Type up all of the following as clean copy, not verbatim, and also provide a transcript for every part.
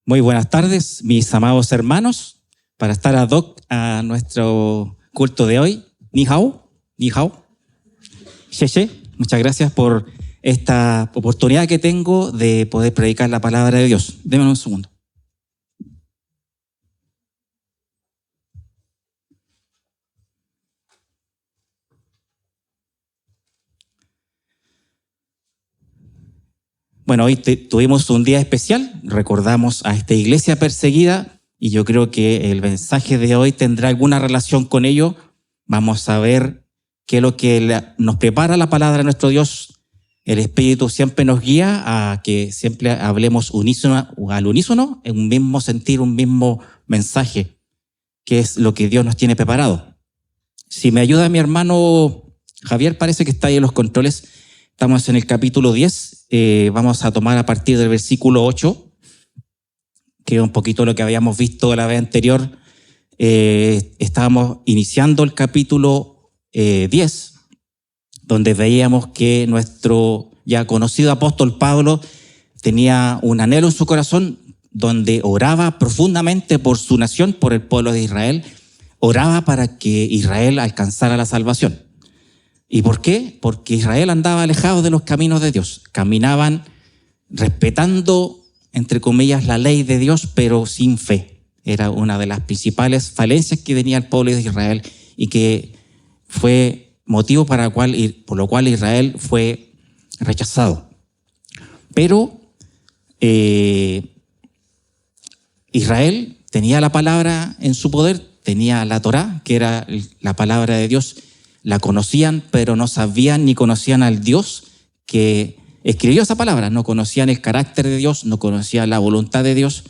Muy buenas tardes, mis amados hermanos, para estar ad hoc a nuestro culto de hoy. Ni hao, ni hao. Xie, muchas gracias por esta oportunidad que tengo de poder predicar la palabra de Dios. Denme un segundo. Bueno, hoy tuvimos un día especial, recordamos a esta iglesia perseguida y yo creo que el mensaje de hoy tendrá alguna relación con ello. Vamos a ver qué es lo que nos prepara la palabra de nuestro Dios. El Espíritu siempre nos guía a que siempre hablemos al unísono, en un mismo sentir, un mismo mensaje, que es lo que Dios nos tiene preparado. Si me ayuda mi hermano Javier, parece que está ahí en los controles. Estamos en el capítulo 10, vamos a tomar a partir del versículo 8, que es un poquito lo que habíamos visto la vez anterior. Estábamos iniciando el capítulo 10, donde veíamos que nuestro ya conocido apóstol Pablo tenía un anhelo en su corazón, donde oraba profundamente por su nación, por el pueblo de Israel, oraba para que Israel alcanzara la salvación. ¿Y por qué? Porque Israel andaba alejado de los caminos de Dios. Caminaban respetando, entre comillas, la ley de Dios, pero sin fe. Era una de las principales falencias que tenía el pueblo de Israel y que fue motivo por lo cual Israel fue rechazado. Pero Israel tenía la palabra en su poder, tenía la Torá, que era la palabra de Dios. La conocían, pero no sabían ni conocían al Dios que escribió esa palabra. No conocían el carácter de Dios, no conocían la voluntad de Dios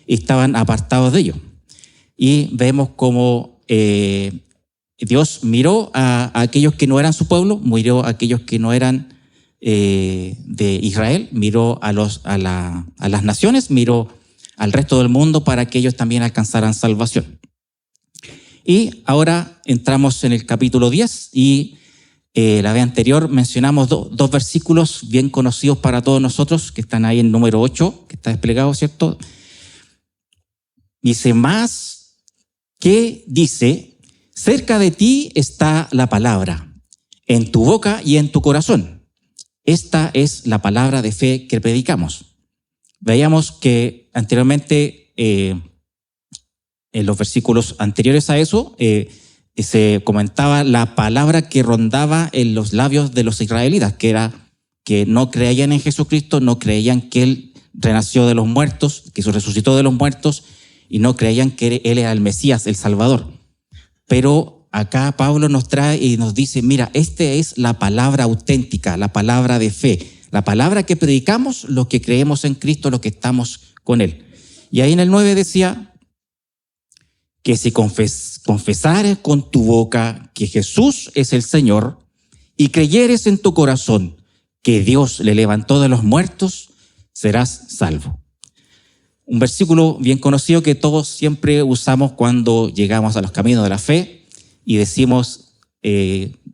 y estaban apartados de ello. Y vemos cómo Dios miró a aquellos que no eran su pueblo, miró a aquellos que no eran de Israel, miró a las naciones, miró al resto del mundo para que ellos también alcanzaran salvación. Y ahora entramos en el capítulo 10 y la vez anterior mencionamos dos versículos bien conocidos para todos nosotros, que están ahí en número 8, que está desplegado, ¿cierto? Dice, más que dice, cerca de ti está la palabra, en tu boca y en tu corazón. Esta es la palabra de fe que predicamos. Veíamos que anteriormente en los versículos anteriores a eso, se comentaba la palabra que rondaba en los labios de los israelitas, que era que no creían en Jesucristo, no creían que Él renació de los muertos, que se resucitó de los muertos, y no creían que Él era el Mesías, el Salvador. Pero acá Pablo nos trae y nos dice, mira, esta es la palabra auténtica, la palabra de fe, la palabra que predicamos, los que creemos en Cristo, los que estamos con Él. Y ahí en el 9 decía que si confesares con tu boca que Jesús es el Señor y creyeres en tu corazón que Dios le levantó de los muertos, serás salvo. Un versículo bien conocido que todos siempre usamos cuando llegamos a los caminos de la fe y decimos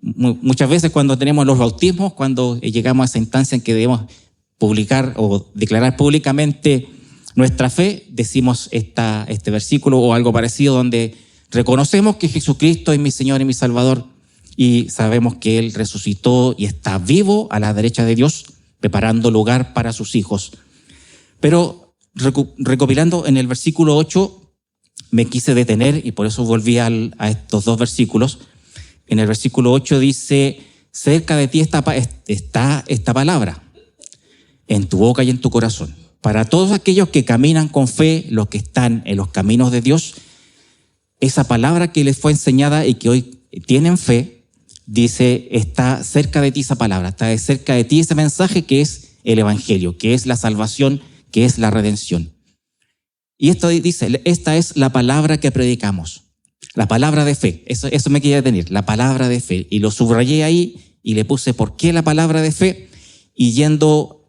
muchas veces cuando tenemos los bautismos, cuando llegamos a esa instancia en que debemos publicar o declarar públicamente nuestra fe, decimos este versículo o algo parecido donde reconocemos que Jesucristo es mi Señor y mi Salvador y sabemos que Él resucitó y está vivo a la derecha de Dios, preparando lugar para sus hijos. Pero recopilando en el versículo 8 me quise detener y por eso volví a estos dos versículos. En el versículo 8 dice, cerca de ti está esta palabra, en tu boca y en tu corazón. Para todos aquellos que caminan con fe, los que están en los caminos de Dios, esa palabra que les fue enseñada y que hoy tienen fe, dice, está cerca de ti esa palabra, está cerca de ti ese mensaje que es el evangelio, que es la salvación, que es la redención. Y esto dice, esta es la palabra que predicamos, la palabra de fe, eso me quería detener, la palabra de fe. Y lo subrayé ahí y le puse, ¿por qué la palabra de fe? Y yendo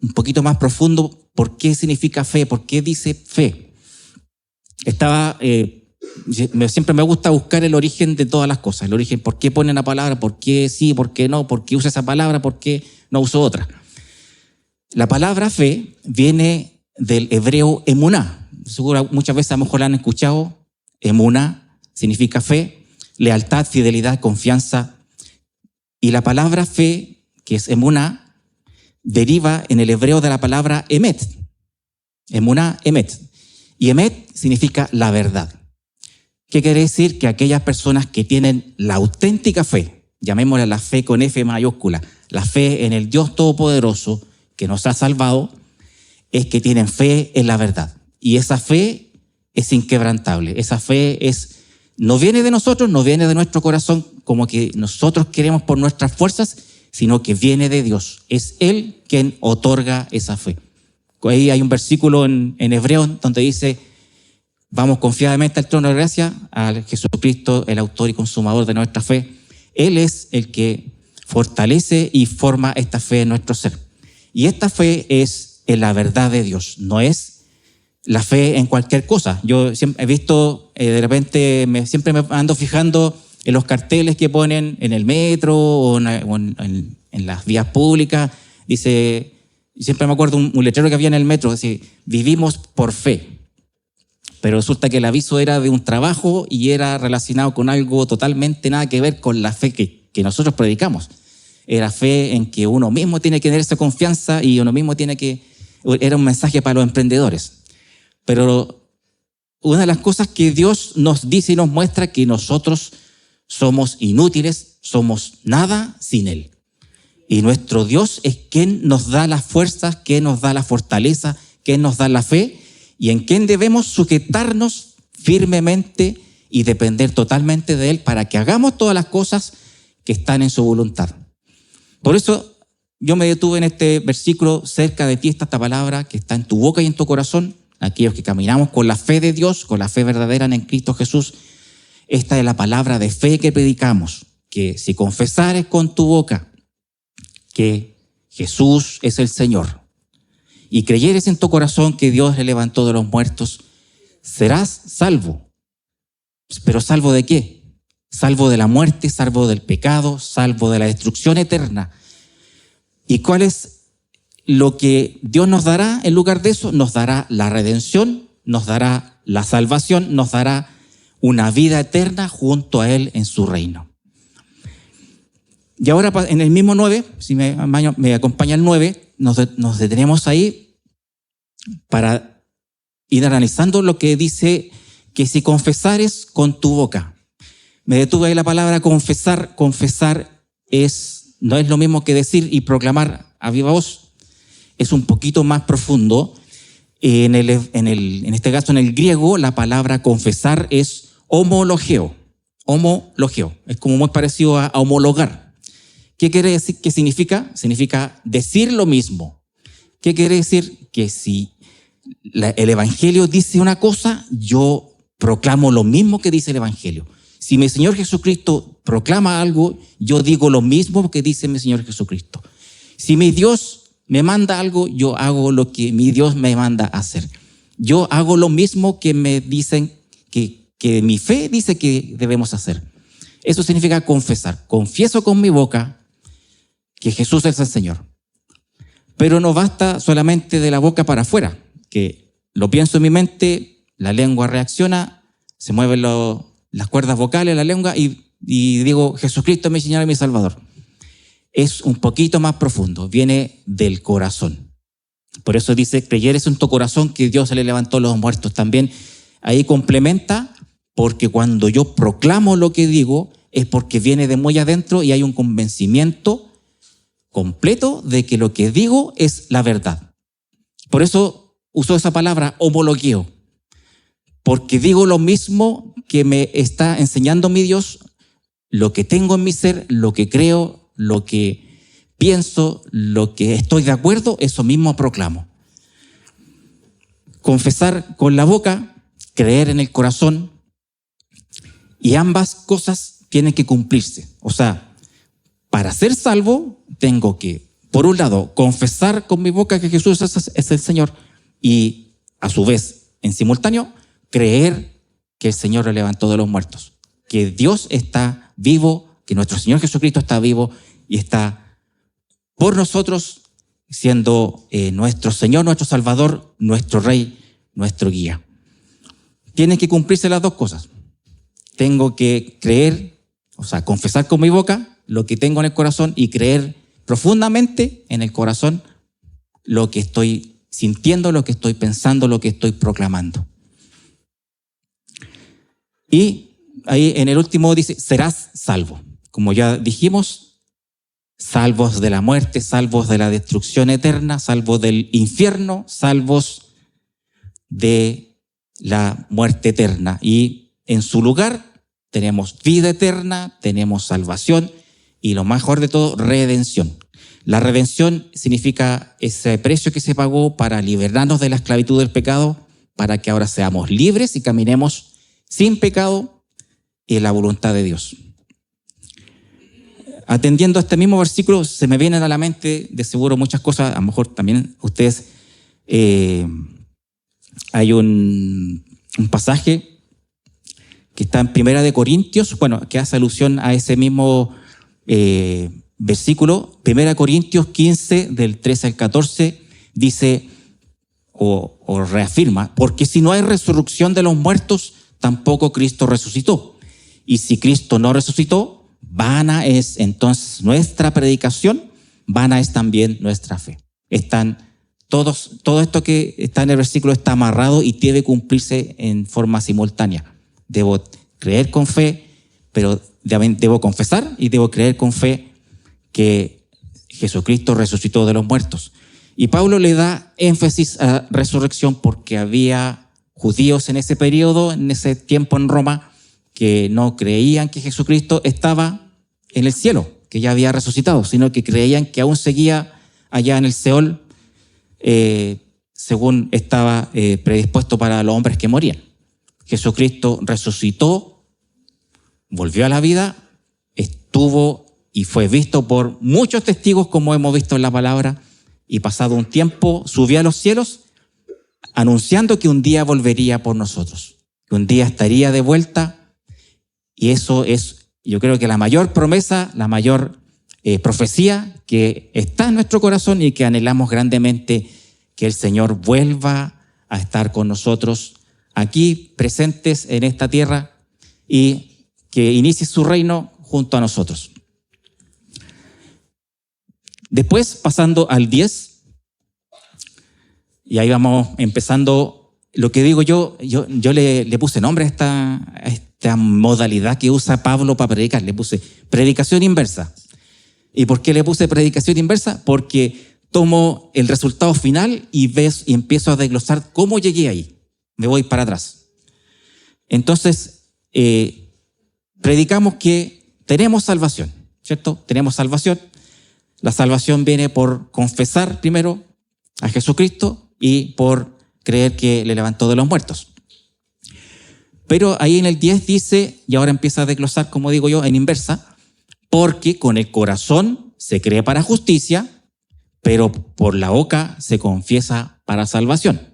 un poquito más profundo, ¿por qué significa fe? ¿Por qué dice fe? Siempre me gusta buscar el origen de todas las cosas, el origen, ¿por qué ponen la palabra? ¿Por qué sí? ¿Por qué no? ¿Por qué usa esa palabra? ¿Por qué no uso otra? La palabra fe viene del hebreo emuná. Seguro muchas veces a lo mejor la han escuchado. Emuná significa fe, lealtad, fidelidad, confianza. Y la palabra fe, que es emuná, deriva en el hebreo de la palabra emet. Emuná, emet. Y emet significa la verdad. ¿Qué quiere decir? Que aquellas personas que tienen la auténtica fe, llamémosla la fe con F mayúscula, la fe en el Dios Todopoderoso que nos ha salvado, es que tienen fe en la verdad. Y esa fe es inquebrantable. Esa fe no viene de nosotros, no viene de nuestro corazón como que nosotros queremos por nuestras fuerzas, sino que viene de Dios. Es Él quien otorga esa fe. Ahí hay un versículo en hebreo donde dice: vamos confiadamente al trono de gracia, a Jesucristo, el autor y consumador de nuestra fe. Él es el que fortalece y forma esta fe en nuestro ser. Y esta fe es en la verdad de Dios, no es la fe en cualquier cosa. Yo siempre he visto, de repente, siempre me ando fijando en los carteles que ponen en el metro o en las vías públicas. Dice, siempre me acuerdo un letrero que había en el metro, dice: vivimos por fe. Pero resulta que el aviso era de un trabajo y era relacionado con algo totalmente nada que ver con la fe que nosotros predicamos. Era fe en que uno mismo tiene que tener esa confianza y uno mismo tiene que... Era un mensaje para los emprendedores. Pero una de las cosas que Dios nos dice y nos muestra, que nosotros somos inútiles, somos nada sin Él. Y nuestro Dios es quien nos da las fuerzas, quien nos da la fortaleza, quien nos da la fe, y en quien debemos sujetarnos firmemente y depender totalmente de Él para que hagamos todas las cosas que están en su voluntad. Por eso yo me detuve en este versículo: cerca de ti está esta palabra que está en tu boca y en tu corazón. Aquellos que caminamos con la fe de Dios, con la fe verdadera en Cristo Jesús, esta es la palabra de fe que predicamos, que si confesares con tu boca que Jesús es el Señor y creyeres en tu corazón que Dios le levantó de los muertos, serás salvo. ¿Pero salvo de qué? Salvo de la muerte, salvo del pecado, salvo de la destrucción eterna. ¿Y cuál es lo que Dios nos dará en lugar de eso? Nos dará la redención, nos dará la salvación, nos dará una vida eterna junto a Él en su reino. Y ahora en el mismo 9, si me acompaña el 9, nos detenemos ahí para ir analizando lo que dice que si confesares con tu boca. Me detuve ahí la palabra confesar. Confesar no es lo mismo que decir y proclamar a viva voz. Es un poquito más profundo. En este caso, en el griego, la palabra confesar es homologeo. Homologeo. Es como muy parecido a homologar. ¿Qué quiere decir? ¿Qué significa? Significa decir lo mismo. ¿Qué quiere decir? Que si el Evangelio dice una cosa, yo proclamo lo mismo que dice el Evangelio. Si mi Señor Jesucristo proclama algo, yo digo lo mismo que dice mi Señor Jesucristo. Si mi Dios me manda algo, yo hago lo que mi Dios me manda a hacer. Yo hago lo mismo que me dicen que mi fe dice que debemos hacer. Eso significa confesar. Confieso con mi boca que Jesús es el Señor. Pero no basta solamente de la boca para afuera, que lo pienso en mi mente, la lengua reacciona, se mueven las cuerdas vocales de la lengua y digo: Jesucristo es mi Señor y mi Salvador. Es un poquito más profundo, viene del corazón. Por eso dice: creyeres en tu corazón que Dios se le levantó los muertos. También ahí complementa, porque cuando yo proclamo lo que digo es porque viene de muy adentro y hay un convencimiento completo de que lo que digo es la verdad. Por eso usó esa palabra homologueo, porque digo lo mismo que me está enseñando mi Dios, lo que tengo en mi ser, lo que creo, lo que pienso, lo que estoy de acuerdo, eso mismo proclamo. Confesar con la boca, creer en el corazón, y ambas cosas tienen que cumplirse. O sea, para ser salvo, tengo que, por un lado, confesar con mi boca que Jesús es el Señor y, a su vez, en simultáneo, creer que el Señor lo levantó de los muertos, que Dios está vivo, que nuestro Señor Jesucristo está vivo y está por nosotros siendo nuestro Señor, nuestro Salvador, nuestro Rey, nuestro guía. Tienen que cumplirse las dos cosas. Tengo que creer, o sea, confesar con mi boca lo que tengo en el corazón y creer profundamente en el corazón lo que estoy sintiendo, lo que estoy pensando, lo que estoy proclamando. Y ahí en el último dice, serás salvo. Como ya dijimos, salvos de la muerte, salvos de la destrucción eterna, salvos del infierno, salvos de la muerte eterna. Y en su lugar tenemos vida eterna, tenemos salvación y lo mejor de todo, redención. La redención significa ese precio que se pagó para liberarnos de la esclavitud del pecado, para que ahora seamos libres y caminemos sin pecado y en la voluntad de Dios. Atendiendo a este mismo versículo, se me vienen a la mente de seguro muchas cosas. A lo mejor también ustedes, hay un pasaje que está en 1 Corintios, bueno, que hace alusión a ese mismo versículo. 1 Corintios 15, del 13 al 14, dice o reafirma, porque si no hay resurrección de los muertos, tampoco Cristo resucitó. Y si Cristo no resucitó, vana es entonces nuestra predicación, vana es también nuestra fe. Todo esto que está en el versículo está amarrado y debe cumplirse en forma simultánea. Debo creer con fe, pero debo confesar y debo creer con fe que Jesucristo resucitó de los muertos. Y Pablo le da énfasis a resurrección porque había judíos en ese periodo, en ese tiempo en Roma, que no creían que Jesucristo estaba en el cielo, que ya había resucitado, sino que creían que aún seguía allá en el Seol, según estaba predispuesto para los hombres que morían. Jesucristo resucitó, volvió a la vida, estuvo y fue visto por muchos testigos, como hemos visto en la palabra, y pasado un tiempo subió a los cielos, anunciando que un día volvería por nosotros, que un día estaría de vuelta. Y eso es, yo creo que la mayor promesa, la mayor profecía que está en nuestro corazón y que anhelamos grandemente, que el Señor vuelva a estar con nosotros aquí presentes en esta tierra y que inicie su reino junto a nosotros. Después, pasando al 10, y ahí vamos empezando, lo que digo yo le puse nombre a esta modalidad que usa Pablo para predicar, le puse predicación inversa. ¿Y por qué le puse predicación inversa? Porque tomo el resultado final y empiezo a desglosar cómo llegué ahí. Me voy para atrás. Entonces, predicamos que tenemos salvación, ¿cierto? Tenemos salvación. La salvación viene por confesar primero a Jesucristo y por creer que le levantó de los muertos. Pero ahí en el 10 dice, y ahora empieza a desglosar, como digo yo, en inversa, porque con el corazón se cree para justicia, pero por la boca se confiesa para salvación.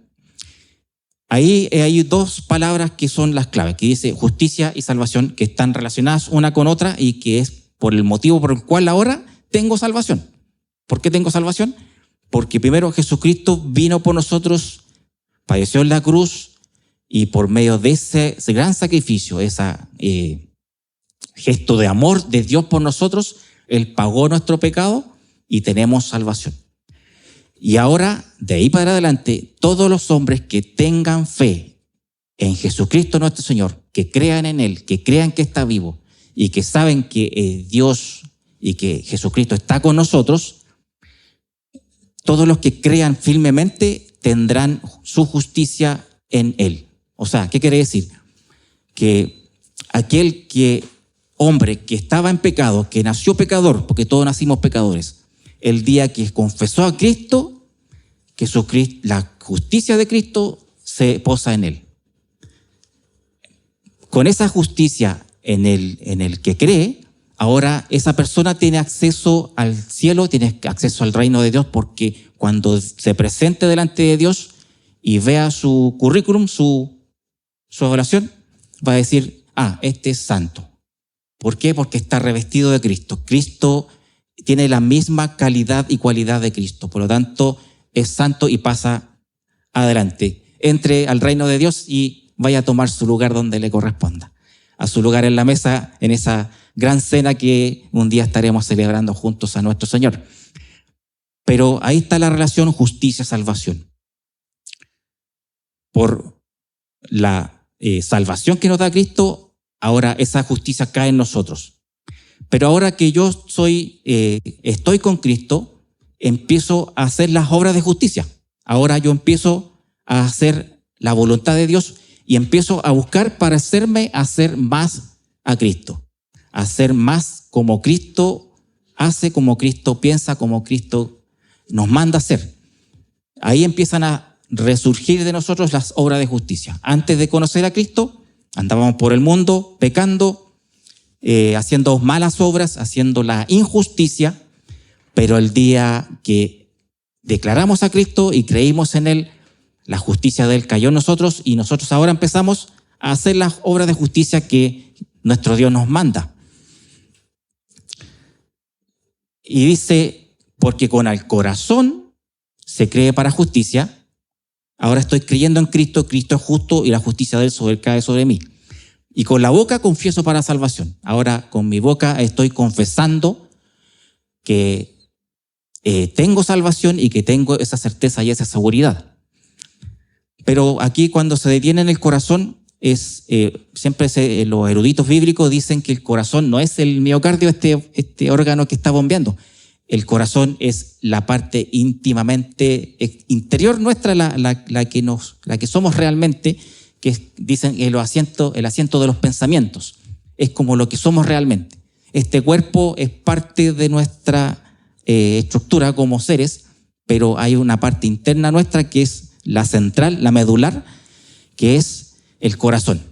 Ahí hay dos palabras que son las claves, que dice justicia y salvación, que están relacionadas una con otra y que es por el motivo por el cual ahora tengo salvación. ¿Por qué tengo salvación? Porque primero Jesucristo vino por nosotros, padeció en la cruz y por medio de ese gran sacrificio, ese gesto de amor de Dios por nosotros, Él pagó nuestro pecado y tenemos salvación. Y ahora, de ahí para adelante, todos los hombres que tengan fe en Jesucristo nuestro Señor, que crean en Él, que crean que está vivo y que saben que Dios y que Jesucristo está con nosotros, todos los que crean firmemente tendrán su justicia en Él. O sea, ¿qué quiere decir? Que aquel hombre que estaba en pecado, que nació pecador, porque todos nacimos pecadores, el día que confesó a Cristo, la justicia de Cristo se posa en él. Con esa justicia en el que cree, ahora esa persona tiene acceso al cielo, tiene acceso al reino de Dios, porque cuando se presente delante de Dios y vea su currículum, su oración, va a decir, este es santo. ¿Por qué? Porque está revestido de Cristo. Cristo tiene la misma calidad y cualidad de Cristo. Por lo tanto, es santo y pasa adelante. Entre al reino de Dios y vaya a tomar su lugar donde le corresponda. A su lugar en la mesa, en esa gran cena que un día estaremos celebrando juntos a nuestro Señor. Pero ahí está la relación justicia-salvación. Por la salvación que nos da Cristo, ahora esa justicia cae en nosotros. Pero ahora que yo estoy con Cristo, empiezo a hacer las obras de justicia. Ahora yo empiezo a hacer la voluntad de Dios y empiezo a buscar para hacer más a Cristo. Hacer más como Cristo hace, como Cristo piensa, como Cristo nos manda a hacer. Ahí empiezan a resurgir de nosotros las obras de justicia. Antes de conocer a Cristo, andábamos por el mundo pecando, haciendo malas obras, haciendo la injusticia, pero el día que declaramos a Cristo y creímos en Él, la justicia de Él cayó en nosotros y nosotros ahora empezamos a hacer las obras de justicia que nuestro Dios nos manda. Y dice, porque con el corazón se cree para justicia. Ahora estoy creyendo en Cristo, Cristo es justo y la justicia de Él cae sobre mí. Y con la boca confieso para salvación. Ahora con mi boca estoy confesando que tengo salvación y que tengo esa certeza y esa seguridad. Pero aquí cuando se detiene en el corazón, siempre los eruditos bíblicos dicen que el corazón no es el miocardio, este órgano que está bombeando. El corazón es la parte íntimamente interior nuestra, la que somos realmente, que dicen el asiento de los pensamientos. Es como lo que somos realmente. Este cuerpo es parte de nuestra estructura como seres, pero hay una parte interna nuestra que es la central, la medular, que es el corazón.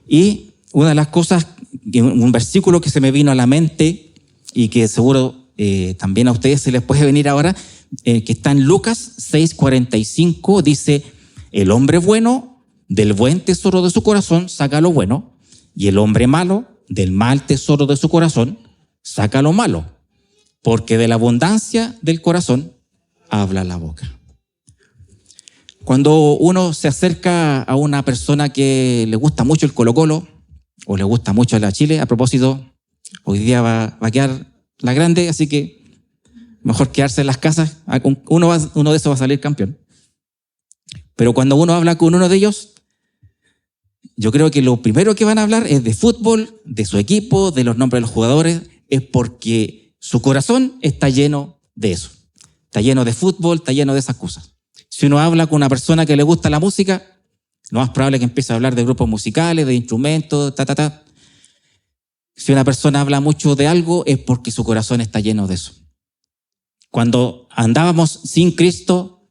Y una de las cosas, un versículo que se me vino a la mente y que seguro también a ustedes se les puede venir ahora, que está en Lucas 6:45, dice, el hombre bueno del buen tesoro de su corazón saca lo bueno, y el hombre malo del mal tesoro de su corazón saca lo malo, porque de la abundancia del corazón habla la boca. Cuando uno se acerca a una persona que le gusta mucho el Colo-Colo o le gusta mucho la Chile, a propósito, hoy día va a quedar la grande, así que mejor quedarse en las casas. Uno de esos va a salir campeón. Pero cuando uno habla con uno de ellos, yo creo que lo primero que van a hablar es de fútbol, de su equipo, de los nombres de los jugadores, es porque su corazón está lleno de eso. Está lleno de fútbol, está lleno de esas cosas. Si uno habla con una persona que le gusta la música, lo más probable es que empiece a hablar de grupos musicales, de instrumentos, Si una persona habla mucho de algo, es porque su corazón está lleno de eso. Cuando andábamos sin Cristo,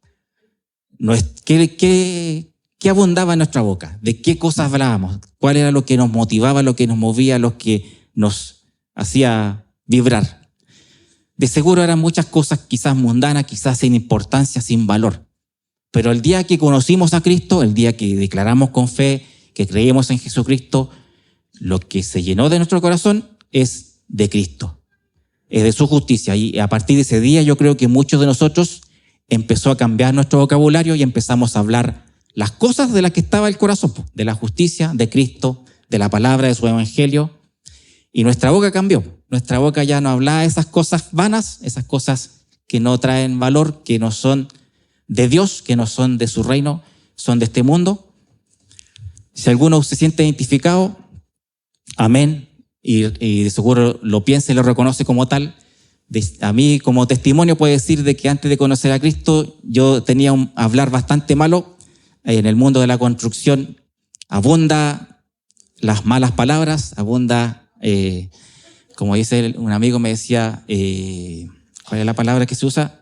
¿qué abundaba en nuestra boca? ¿De qué cosas hablábamos? ¿Cuál era lo que nos motivaba, lo que nos movía, lo que nos hacía vibrar? De seguro eran muchas cosas quizás mundanas, quizás sin importancia, sin valor. Pero el día que conocimos a Cristo, el día que declaramos con fe, que creímos en Jesucristo, lo que se llenó de nuestro corazón es de Cristo, es de su justicia. Y a partir de ese día yo creo que muchos de nosotros empezó a cambiar nuestro vocabulario y empezamos a hablar las cosas de las que estaba el corazón, de la justicia, de Cristo, de la palabra, de su evangelio. Y nuestra boca cambió. Nuestra boca ya no hablaba esas cosas vanas, esas cosas que no traen valor, que no son de Dios, que no son de su reino, son de este mundo. Si alguno se siente identificado, amén, y de seguro lo piensa y lo reconoce como tal. A mí como testimonio puedo decir de que antes de conocer a Cristo yo tenía un hablar bastante malo. En el mundo de la construcción abunda las malas palabras, abunda, como dice un amigo me decía, ¿cuál es la palabra que se usa?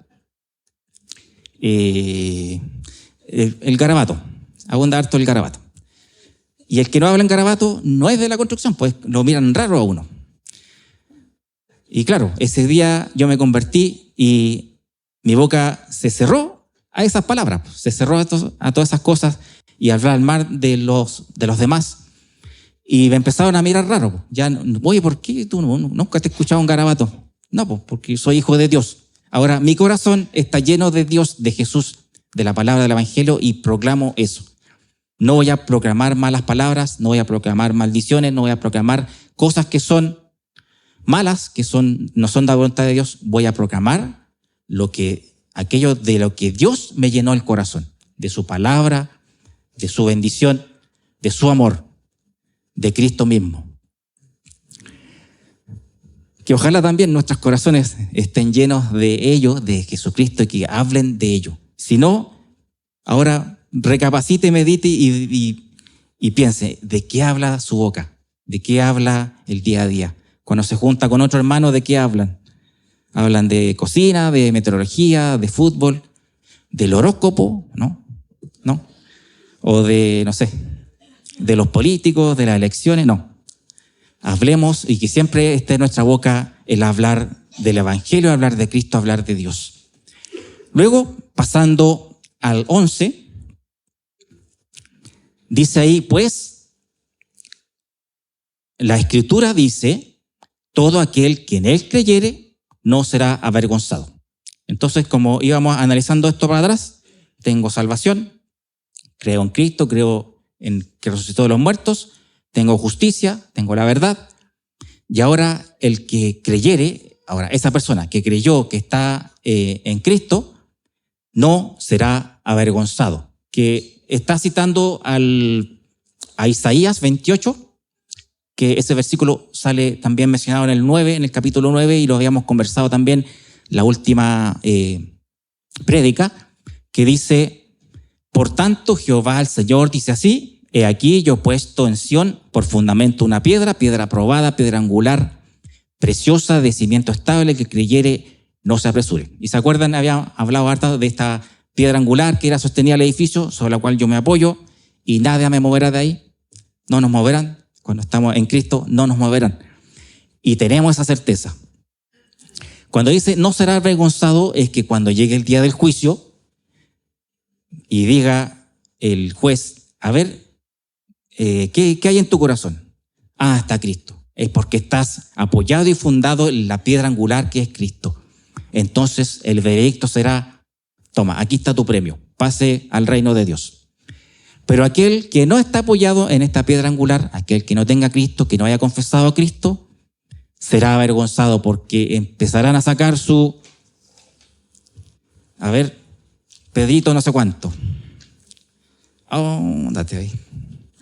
El garabato, abunda harto el garabato. Y el que no habla en garabato no es de la construcción, pues lo miran raro a uno. Y claro, ese día yo me convertí y mi boca se cerró a esas palabras, se cerró a todas esas cosas y a hablar mal de los demás. Y me empezaron a mirar raro. Ya, oye, ¿por qué tú nunca te has escuchado un garabato? No, pues porque soy hijo de Dios. Ahora, mi corazón está lleno de Dios, de Jesús, de la palabra del Evangelio, y proclamo eso. No voy a proclamar malas palabras, no voy a proclamar maldiciones, no voy a proclamar cosas que son malas, no son de la voluntad de Dios. Voy a proclamar aquello de lo que Dios me llenó el corazón, de su palabra, de su bendición, de su amor, de Cristo mismo. Que ojalá también nuestros corazones estén llenos de ello, de Jesucristo, y que hablen de ello. Si no, ahora recapacite, medite y piense, ¿de qué habla su boca? ¿De qué habla el día a día? Cuando se junta con otro hermano, ¿de qué hablan? Hablan de cocina, de meteorología, de fútbol, del horóscopo, ¿no? O de, no sé, de los políticos, de las elecciones, no. Hablemos y que siempre esté en nuestra boca el hablar del Evangelio, hablar de Cristo, hablar de Dios. Luego, pasando al 11, dice ahí, pues, la Escritura dice, todo aquel que en él creyere no será avergonzado. Entonces, como íbamos analizando esto para atrás, tengo salvación, creo en Cristo, creo en que resucitó de los muertos, tengo justicia, tengo la verdad, y ahora el que creyere, ahora esa persona que creyó que está en Cristo, no será avergonzado. Que está citando a Isaías 28, que ese versículo sale también mencionado en el capítulo 9, y lo habíamos conversado también la última prédica, que dice, por tanto Jehová el Señor dice así, he aquí yo he puesto en Sión por fundamento una piedra probada, piedra angular, preciosa, de cimiento estable, que creyere no se apresure. ¿Y se acuerdan? Había hablado harto de esta piedra angular que sostenía el edificio, sobre la cual yo me apoyo, y nada me moverá de ahí. No nos moverán. Cuando estamos en Cristo, no nos moverán. Y tenemos esa certeza. Cuando dice no será avergonzado, es que cuando llegue el día del juicio y diga el juez, a ver, ¿qué hay en tu corazón? Ah, está Cristo. Es porque estás apoyado y fundado en la piedra angular que es Cristo. Entonces el veredicto será, toma, aquí está tu premio, pase al reino de Dios. Pero aquel que no está apoyado en esta piedra angular, aquel que no tenga a Cristo, que no haya confesado a Cristo, será avergonzado, porque empezarán a sacar Pedrito no sé cuánto. Oh, date ahí.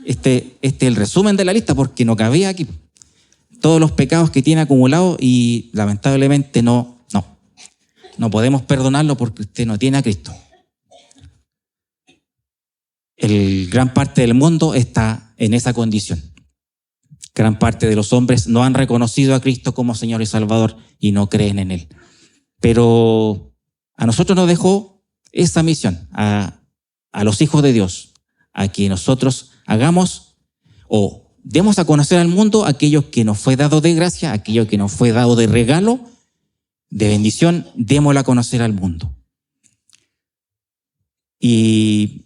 Este es el resumen de la lista, porque no cabía aquí. Todos los pecados que tiene acumulados, y lamentablemente no podemos perdonarlo porque usted no tiene a Cristo. Gran parte del mundo está en esa condición. Gran parte de los hombres no han reconocido a Cristo como Señor y Salvador y no creen en Él. Pero a nosotros nos dejó esa misión, a los hijos de Dios, a que nosotros hagamos o demos a conocer al mundo aquello que nos fue dado de gracia, aquello que nos fue dado de regalo, de bendición, démoslo a conocer al mundo. Y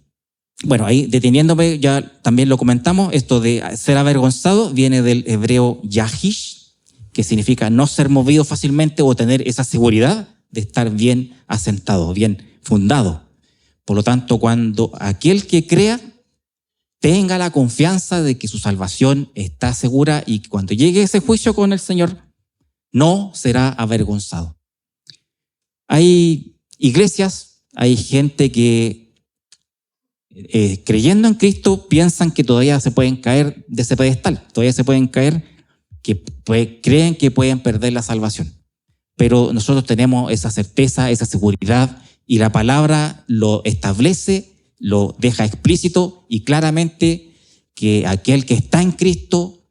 bueno, ahí deteniéndome, ya también lo comentamos, esto de ser avergonzado viene del hebreo yahish, que significa no ser movido fácilmente o tener esa seguridad de estar bien asentado, bien fundado. Por lo tanto, cuando aquel que crea tenga la confianza de que su salvación está segura, y cuando llegue ese juicio con el Señor, no será avergonzado. Hay iglesias, hay gente que creyendo en Cristo piensan que todavía se pueden caer de ese pedestal, todavía se pueden caer, que creen que pueden perder la salvación. Pero nosotros tenemos esa certeza, esa seguridad, y la palabra lo establece, lo deja explícito y claramente, que aquel que está en Cristo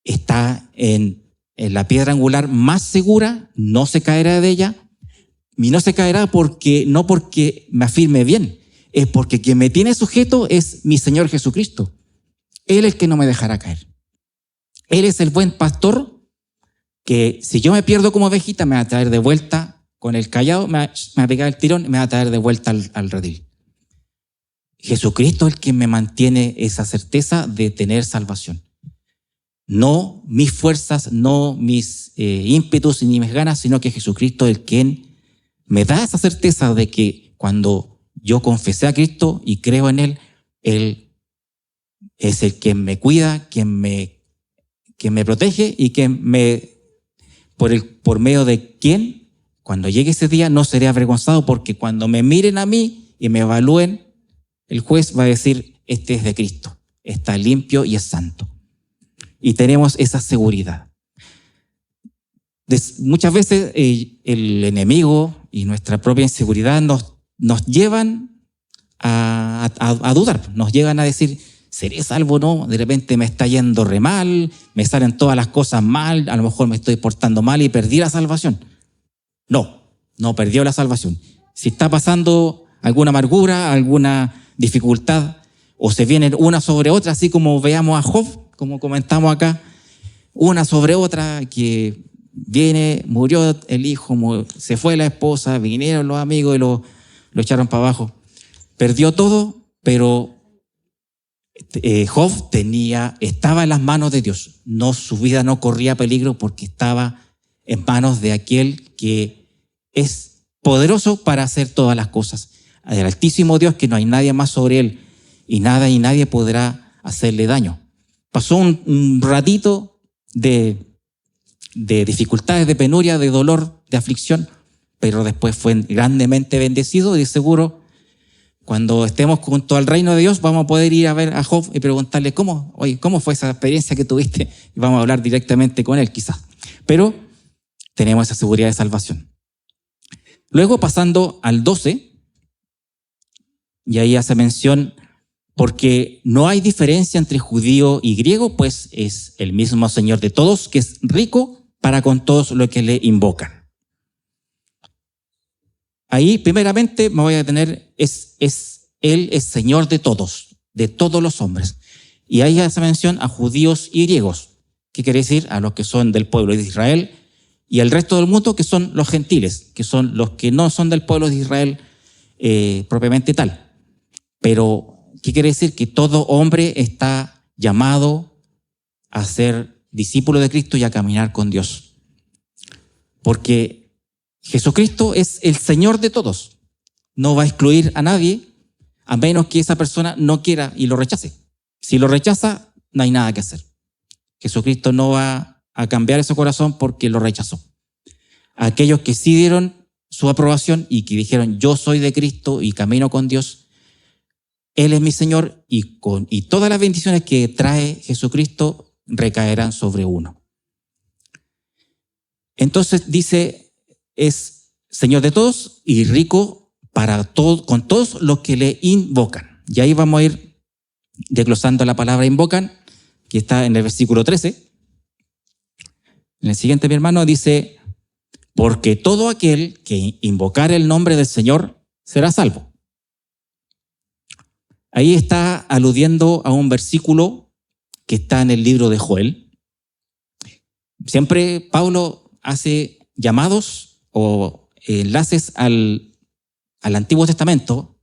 está en la piedra angular más segura, no se caerá de ella, y no se caerá no porque me afirme bien, es porque quien me tiene sujeto es mi Señor Jesucristo. Él es el que no me dejará caer. Él es el buen pastor que, si yo me pierdo como ovejita, me va a traer de vuelta con el callado, me va a pegar el tirón y me va a traer de vuelta al redil. Jesucristo es el que me mantiene esa certeza de tener salvación. No mis fuerzas, no mis ímpetus ni mis ganas, sino que Jesucristo es el quien me da esa certeza de que cuando yo confesé a Cristo y creo en Él es el que me cuida, quien me protege y por medio de quien, cuando llegue ese día, no seré avergonzado, porque cuando me miren a mí y me evalúen, el juez va a decir, este es de Cristo, está limpio y es santo. Y tenemos esa seguridad. Muchas veces el enemigo y nuestra propia inseguridad nos llevan a dudar, nos llegan a decir, ¿seré salvo o no? De repente me está yendo re mal, me salen todas las cosas mal, a lo mejor me estoy portando mal y perdí la salvación. No perdió la salvación. Si está pasando alguna amargura, alguna dificultad, o se vienen una sobre otra, así como veamos a Job, como comentamos acá, una sobre otra, que viene, murió el hijo, se fue la esposa, vinieron los amigos y lo echaron para abajo. Perdió todo, pero Job estaba en las manos de Dios. Su vida no corría peligro porque estaba en manos de aquel que es poderoso para hacer todas las cosas. El Altísimo Dios, que no hay nadie más sobre él, y nada y nadie podrá hacerle daño. Pasó un ratito de dificultades, de penuria, de dolor, de aflicción, pero después fue grandemente bendecido, y seguro cuando estemos junto al reino de Dios vamos a poder ir a ver a Job y preguntarle ¿cómo fue esa experiencia que tuviste? Y vamos a hablar directamente con él quizás. Pero tenemos esa seguridad de salvación. Luego, pasando al 12, y ahí hace mención, porque no hay diferencia entre judío y griego, pues es el mismo Señor de todos, que es rico para con todos los que le invocan. Ahí, primeramente, me voy a detener, Él es Señor de todos los hombres. Y ahí hace mención a judíos y griegos, que quiere decir a los que son del pueblo de Israel, y al resto del mundo, que son los gentiles, que son los que no son del pueblo de Israel propiamente tal. Pero ¿qué quiere decir? Que todo hombre está llamado a ser discípulo de Cristo y a caminar con Dios. Porque Jesucristo es el Señor de todos. No va a excluir a nadie a menos que esa persona no quiera y lo rechace. Si lo rechaza, no hay nada que hacer. Jesucristo no va a cambiar ese corazón porque lo rechazó. Aquellos que sí dieron su aprobación y que dijeron, yo soy de Cristo y camino con Dios, Él es mi Señor, y todas las bendiciones que trae Jesucristo recaerán sobre uno. Entonces dice, es Señor de todos y rico con todos los que le invocan. Y ahí vamos a ir desglosando la palabra invocan, que está en el versículo 13. En el siguiente, mi hermano, dice, porque todo aquel que invocar el nombre del Señor será salvo. Ahí está aludiendo a un versículo que está en el libro de Joel. Siempre Pablo hace llamados o enlaces al Antiguo Testamento,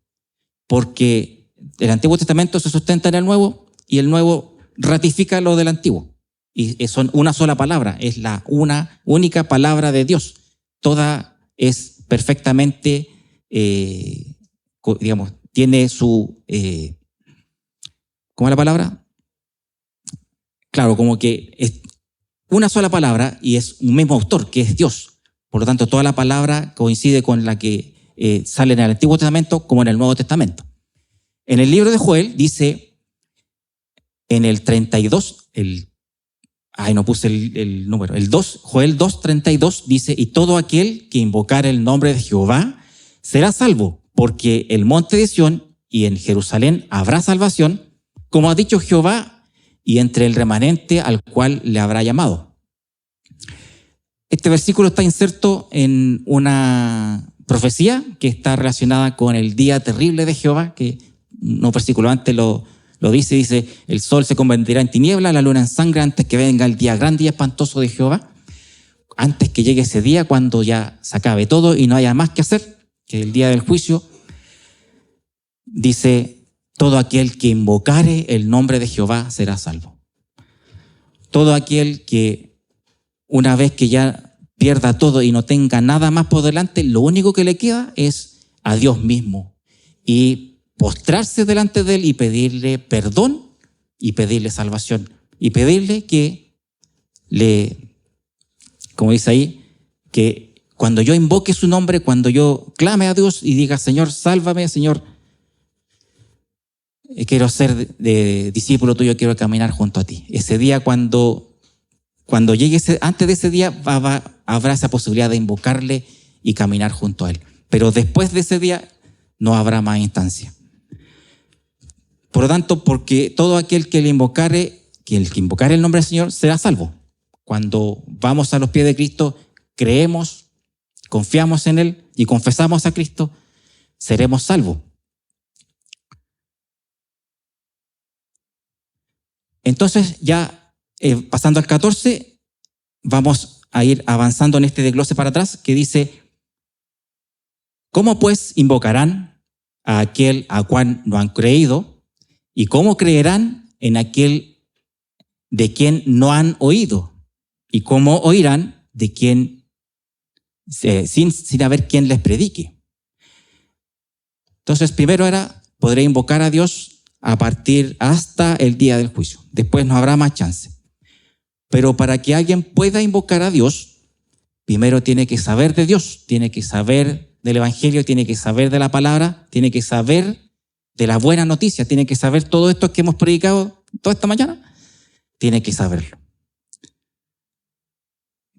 porque el Antiguo Testamento se sustenta en el Nuevo y el Nuevo ratifica lo del Antiguo. Y son una sola palabra, es una única palabra de Dios. Toda es perfectamente, tiene su, ¿cómo es la palabra? Claro, como que es una sola palabra y es un mismo autor, que es Dios. Por lo tanto, toda la palabra coincide con la que sale en el Antiguo Testamento como en el Nuevo Testamento. En el libro de Joel dice, en el 32, no puse el número, Joel 2:32 dice, y todo aquel que invocare el nombre de Jehová será salvo, porque el monte de Sión y en Jerusalén habrá salvación, como ha dicho Jehová, y entre el remanente al cual le habrá llamado. Este versículo está inserto en una profecía que está relacionada con el día terrible de Jehová, que un versículo antes lo dice, el sol se convertirá en tiniebla, la luna en sangre antes que venga el día grande y espantoso de Jehová, antes que llegue ese día cuando ya se acabe todo y no haya más que hacer, que el día del juicio. Dice, todo aquel que invocare el nombre de Jehová será salvo. todo aquel que una vez que ya pierda todo y no tenga nada más por delante, lo único que le queda es a Dios mismo y postrarse delante de Él y pedirle perdón y pedirle salvación y pedirle que como dice ahí, que cuando yo invoque su nombre, cuando yo clame a Dios y diga, Señor, sálvame, Señor, quiero ser de discípulo tuyo, quiero caminar junto a ti. Ese día, cuando llegue antes de ese día, habrá esa posibilidad de invocarle y caminar junto a Él. Pero después de ese día, no habrá más instancia. Por lo tanto, porque todo aquel que el que invocare el nombre del Señor será salvo. Cuando vamos a los pies de Cristo, creemos, confiamos en Él y confesamos a Cristo, seremos salvos. Entonces, ya pasando al 14, vamos a ir avanzando en este desglose para atrás, que dice, ¿cómo pues invocarán a aquel a cual no han creído? ¿Y cómo creerán en aquel de quien no han oído? ¿Y cómo oirán de quien sin haber quien les predique? Entonces, primero podré invocar a Dios a partir hasta el día del juicio. Después no habrá más chance. Pero para que alguien pueda invocar a Dios, primero tiene que saber de Dios, tiene que saber del Evangelio, tiene que saber de la palabra, tiene que saber de la buena noticia, tiene que saber todo esto que hemos predicado toda esta mañana, tiene que saberlo.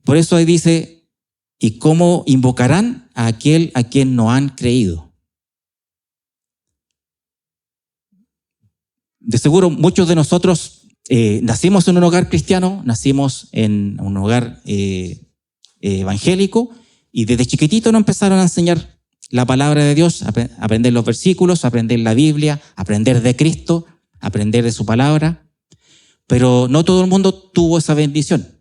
Por eso ahí dice, ¿y cómo invocarán a aquel a quien no han creído? De seguro muchos de nosotros nacimos en un hogar cristiano, nacimos en un hogar evangélico y desde chiquitito nos empezaron a enseñar la palabra de Dios, aprender los versículos, aprender la Biblia, aprender de Cristo, aprender de su palabra. Pero no todo el mundo tuvo esa bendición.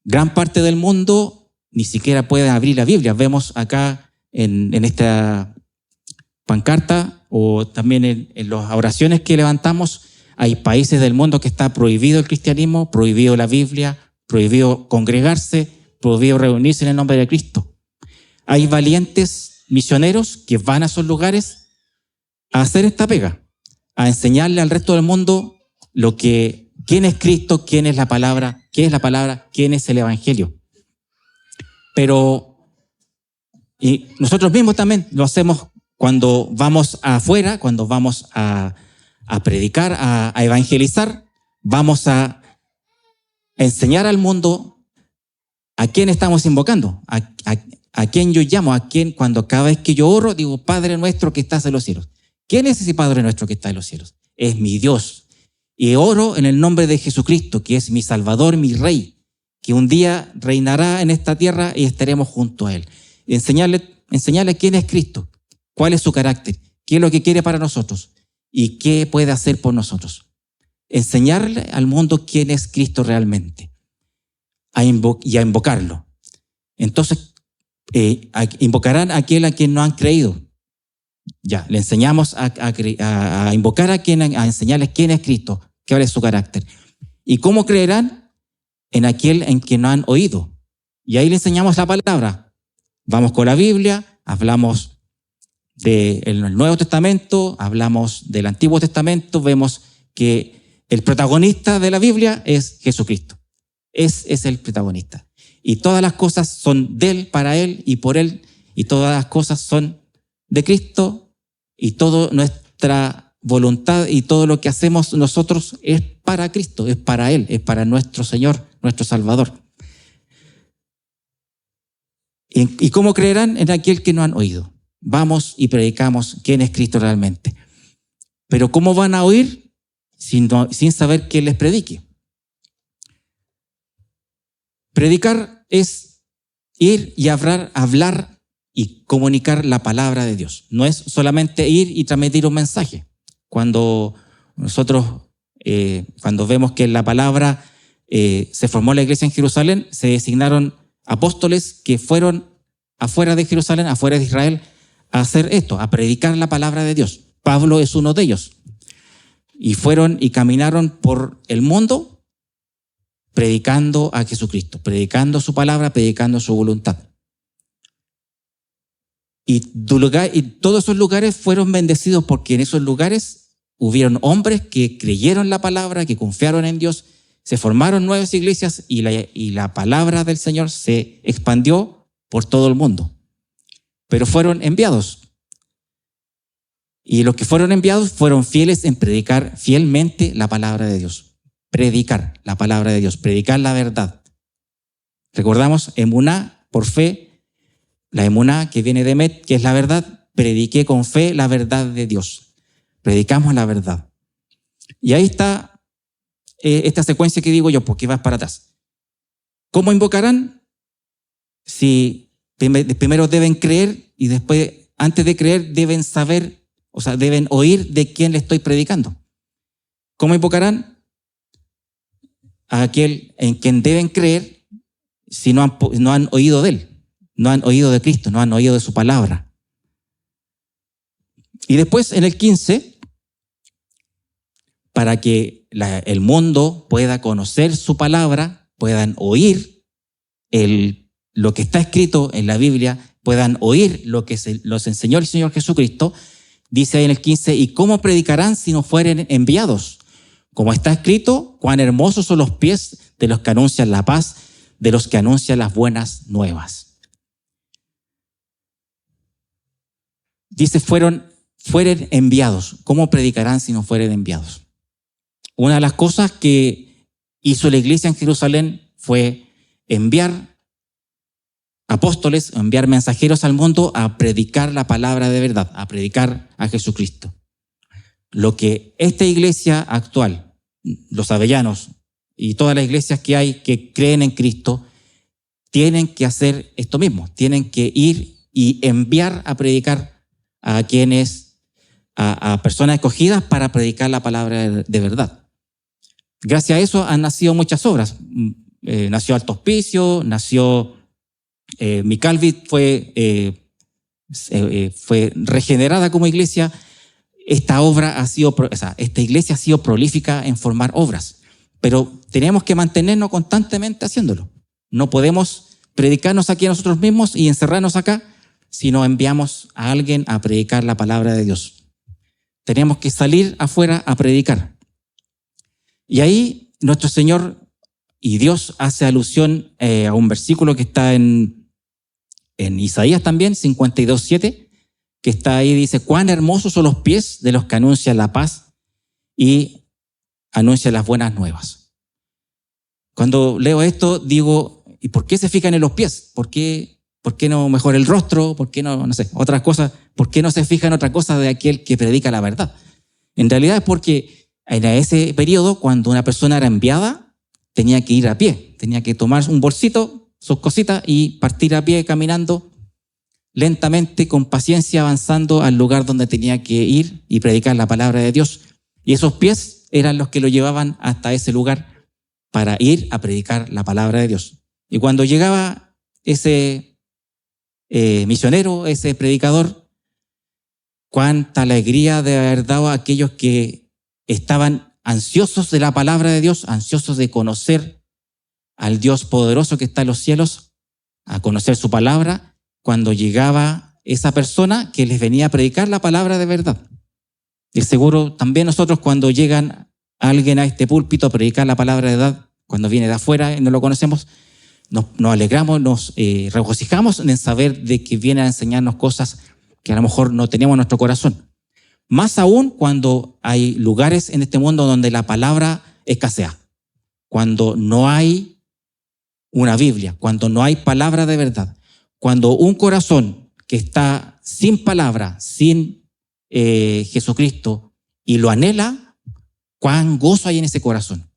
Gran parte del mundo ni siquiera puede abrir la Biblia. Vemos acá en esta pancarta o también en las oraciones que levantamos, hay países del mundo que está prohibido el cristianismo, prohibido la Biblia, prohibido congregarse, prohibido reunirse en el nombre de Cristo. Hay valientes misioneros que van a esos lugares a hacer esta pega, a enseñarle al resto del mundo quién es Cristo, quién es la palabra, qué es la palabra, quién es el Evangelio. Pero y nosotros mismos también lo hacemos cuando vamos afuera, cuando vamos a predicar, a evangelizar, vamos a enseñar al mundo a quién estamos invocando, a quién yo llamo, a quién, cuando cada vez que yo oro, digo, Padre nuestro que estás en los cielos. ¿Quién es ese Padre nuestro que está en los cielos? Es mi Dios. Y oro en el nombre de Jesucristo, que es mi Salvador, mi Rey, que un día reinará en esta tierra y estaremos junto a Él. Y enseñarle quién es Cristo, cuál es su carácter, qué es lo que quiere para nosotros y qué puede hacer por nosotros. Enseñarle al mundo quién es Cristo realmente y a invocarlo. Entonces, invocarán a aquel a quien no han creído. Ya, le enseñamos a invocar a enseñarles quién es Cristo, cuál es su carácter. ¿Y cómo creerán? En aquel en quien no han oído. Y ahí le enseñamos la palabra. Vamos con la Biblia, hablamos del Nuevo Testamento, hablamos del Antiguo Testamento, vemos que el protagonista de la Biblia es Jesucristo. Es el protagonista. Y todas las cosas son de Él, para Él y por Él, y todas las cosas son de Cristo, y toda nuestra voluntad y todo lo que hacemos nosotros es para Cristo, es para Él, es para nuestro Señor, nuestro Salvador. ¿Y cómo creerán? En aquel que no han oído. Vamos y predicamos quién es Cristo realmente. Pero ¿cómo van a oír sin saber quién les predique? Predicar es ir y hablar y comunicar la palabra de Dios. No es solamente ir y transmitir un mensaje. Cuando nosotros, cuando vemos que la palabra se formó la iglesia en Jerusalén, se designaron apóstoles que fueron afuera de Jerusalén, afuera de Israel, a hacer esto, a predicar la palabra de Dios. Pablo es uno de ellos. Y fueron y caminaron por el mundo predicando a Jesucristo, predicando su palabra, predicando su voluntad. Y todos esos lugares fueron bendecidos porque en esos lugares hubieron hombres que creyeron la palabra, que confiaron en Dios, se formaron nuevas iglesias y la palabra del Señor se expandió por todo el mundo. Pero fueron enviados. Y los que fueron enviados fueron fieles en predicar fielmente la palabra de Dios. Predicar la palabra de Dios, predicar la verdad. Recordamos, emuná, por fe, la emuná que viene de Emet, que es la verdad. Prediqué con fe la verdad de Dios. Predicamos la verdad. Y ahí está esta secuencia que digo yo, porque vas para atrás. ¿Cómo invocarán? Si primero deben creer y después, antes de creer, deben saber, o sea, deben oír de quién le estoy predicando. ¿Cómo invocarán? A aquel en quien deben creer si no han oído de él, no han oído de Cristo, no han oído de su palabra. Y después en el 15, para que el mundo pueda conocer su palabra, puedan oír lo que está escrito en la Biblia, puedan oír lo que los enseñó el Señor Jesucristo, dice ahí en el 15, ¿y cómo predicarán si no fueren enviados? Como está escrito, cuán hermosos son los pies de los que anuncian la paz, de los que anuncian las buenas nuevas. Dice, fueren enviados. ¿Cómo predicarán si no fueren enviados? Una de las cosas que hizo la iglesia en Jerusalén fue enviar apóstoles, enviar mensajeros al mundo a predicar la palabra de verdad, a predicar a Jesucristo. Lo que esta iglesia actual, los avellanos y todas las iglesias que hay que creen en Cristo, tienen que hacer esto mismo, tienen que ir y enviar a predicar a personas escogidas para predicar la palabra de verdad. Gracias a eso han nacido muchas obras. Nació Alto Hospicio, nació Micalvit, fue regenerada como iglesia. Esta iglesia ha sido prolífica en formar obras, pero tenemos que mantenernos constantemente haciéndolo. No podemos predicarnos aquí a nosotros mismos y encerrarnos acá si no enviamos a alguien a predicar la palabra de Dios. Tenemos que salir afuera a predicar. Y ahí nuestro Señor y Dios hace alusión a un versículo que está en Isaías también, 52:7, que está ahí, dice, cuán hermosos son los pies de los que anuncian la paz y anuncian las buenas nuevas. Cuando leo esto digo, ¿y por qué se fijan en los pies? ¿Por qué no mejor el rostro? ¿Por qué no sé, otras cosas? ¿Por qué no se fijan en otra cosa de aquel que predica la verdad? En realidad es porque en ese periodo, cuando una persona era enviada, tenía que ir a pie, tenía que tomar un bolsito, sus cositas y partir a pie caminando lentamente, con paciencia, avanzando al lugar donde tenía que ir y predicar la palabra de Dios. Y esos pies eran los que lo llevaban hasta ese lugar para ir a predicar la palabra de Dios. Y cuando llegaba ese misionero, ese predicador, cuánta alegría de haber dado a aquellos que estaban ansiosos de la palabra de Dios, ansiosos de conocer al Dios poderoso que está en los cielos, a conocer su palabra, cuando llegaba esa persona que les venía a predicar la palabra de verdad. Y seguro también nosotros, cuando llegan alguien a este púlpito a predicar la palabra de verdad, cuando viene de afuera y no lo conocemos, nos alegramos, nos regocijamos en saber de que viene a enseñarnos cosas que a lo mejor no tenemos en nuestro corazón. Más aún cuando hay lugares en este mundo donde la palabra escasea, cuando no hay una Biblia, cuando no hay palabra de verdad, cuando un corazón que está sin palabra, sin Jesucristo y lo anhela, cuán gozo hay en ese corazón,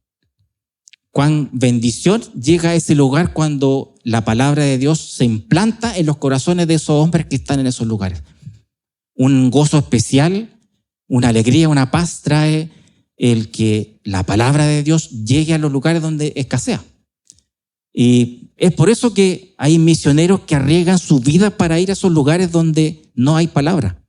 cuán bendición llega a ese lugar cuando la palabra de Dios se implanta en los corazones de esos hombres que están en esos lugares. Un gozo especial, una alegría, una paz trae el que la palabra de Dios llegue a los lugares donde escasea. Y es por eso que hay misioneros que arriesgan su vida para ir a esos lugares donde no hay palabra,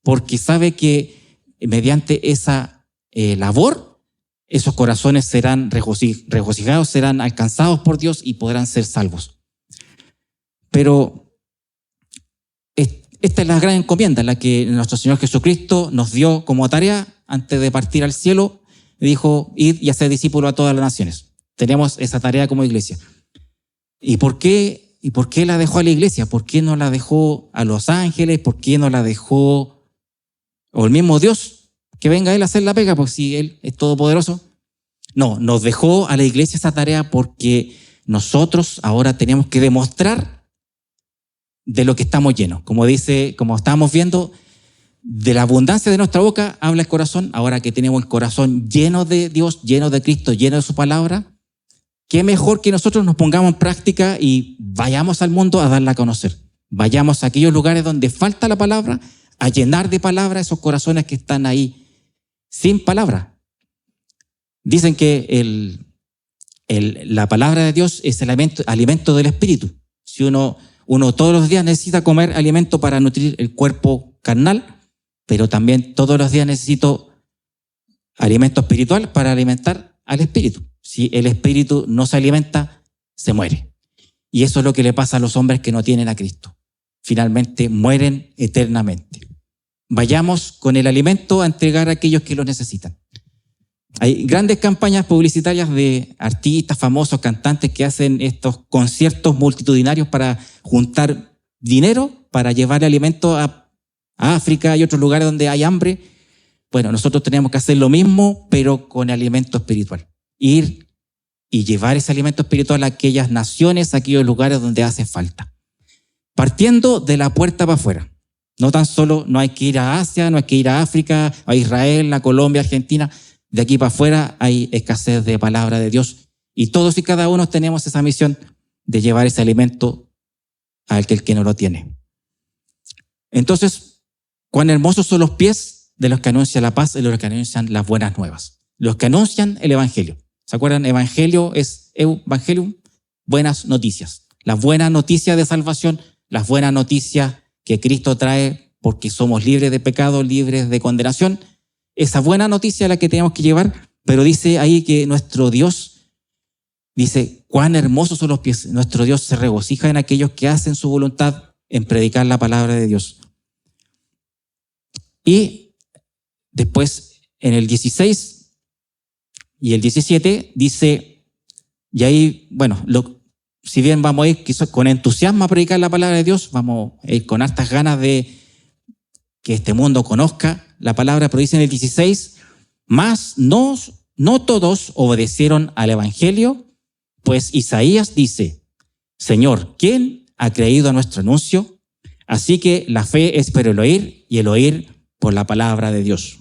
porque sabe que mediante esa labor esos corazones serán regocijados, serán alcanzados por Dios y podrán ser salvos. Pero esta es la gran encomienda, la que nuestro Señor Jesucristo nos dio como tarea antes de partir al cielo. Dijo: id y haced discípulos a todas las naciones. Tenemos esa tarea como iglesia. ¿Y por qué la dejó a la iglesia? ¿Por qué no la dejó a los ángeles? ¿Por qué no la dejó o el mismo Dios? Que venga Él a hacer la pega, porque si Él es todopoderoso. No, nos dejó a la iglesia esa tarea porque nosotros ahora tenemos que demostrar de lo que estamos llenos. Como estábamos viendo, de la abundancia de nuestra boca habla el corazón. Ahora que tenemos el corazón lleno de Dios, lleno de Cristo, lleno de su palabra, qué mejor que nosotros nos pongamos en práctica y vayamos al mundo a darla a conocer. Vayamos a aquellos lugares donde falta la palabra, a llenar de palabra esos corazones que están ahí sin palabra. Dicen que la palabra de Dios es el alimento del espíritu. Si uno todos los días necesita comer alimento para nutrir el cuerpo carnal, pero también todos los días necesito alimento espiritual para alimentar al espíritu. Si el espíritu no se alimenta, se muere. Y eso es lo que le pasa a los hombres que no tienen a Cristo. Finalmente mueren eternamente. Vayamos con el alimento a entregar a aquellos que lo necesitan. Hay grandes campañas publicitarias de artistas, famosos, cantantes que hacen estos conciertos multitudinarios para juntar dinero, para llevar alimento a África y otros lugares donde hay hambre. Bueno, nosotros tenemos que hacer lo mismo, pero con alimento espiritual. Ir y llevar ese alimento espiritual a aquellas naciones, a aquellos lugares donde hace falta. Partiendo de la puerta para afuera. No tan solo no hay que ir a Asia, no hay que ir a África, a Israel, a Colombia, Argentina. De aquí para afuera hay escasez de palabra de Dios. Y todos y cada uno tenemos esa misión de llevar ese alimento al que no lo tiene. Entonces, cuán hermosos son los pies de los que anuncian la paz y de los que anuncian las buenas nuevas. Los que anuncian el evangelio. ¿Se acuerdan? Evangelio es evangelium, buenas noticias. Las buenas noticias de salvación, las buenas noticias que Cristo trae porque somos libres de pecado, libres de condenación. Esa buena noticia es la que tenemos que llevar, pero dice ahí que nuestro Dios, dice, cuán hermosos son los pies. Nuestro Dios se regocija en aquellos que hacen su voluntad en predicar la palabra de Dios. Y después, en el 16 y el 17, dice, y ahí, bueno, si bien vamos a ir con entusiasmo a predicar la palabra de Dios, vamos a ir con hartas ganas de que este mundo conozca la palabra, pero dice en el 16, mas no todos obedecieron al evangelio, pues Isaías dice, Señor, ¿quién ha creído a nuestro anuncio? Así que la fe es por el oír y el oír por la palabra de Dios.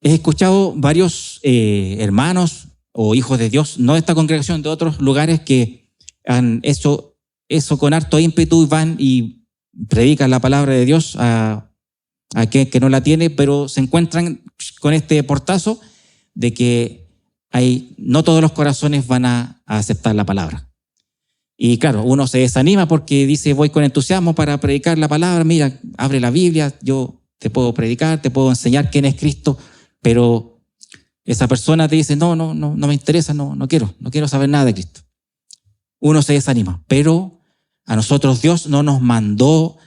He escuchado varios hermanos o hijos de Dios, no de esta congregación, de otros lugares que han hecho eso con harto ímpetu y van y predican la palabra de Dios a aquel que no la tiene, pero se encuentran con este portazo de que no todos los corazones van a aceptar la palabra. Y claro, uno se desanima porque dice, voy con entusiasmo para predicar la palabra, mira, abre la Biblia, yo te puedo predicar, te puedo enseñar quién es Cristo, pero esa persona te dice, no me interesa, no quiero saber nada de Cristo. Uno se desanima, pero a nosotros Dios no nos mandó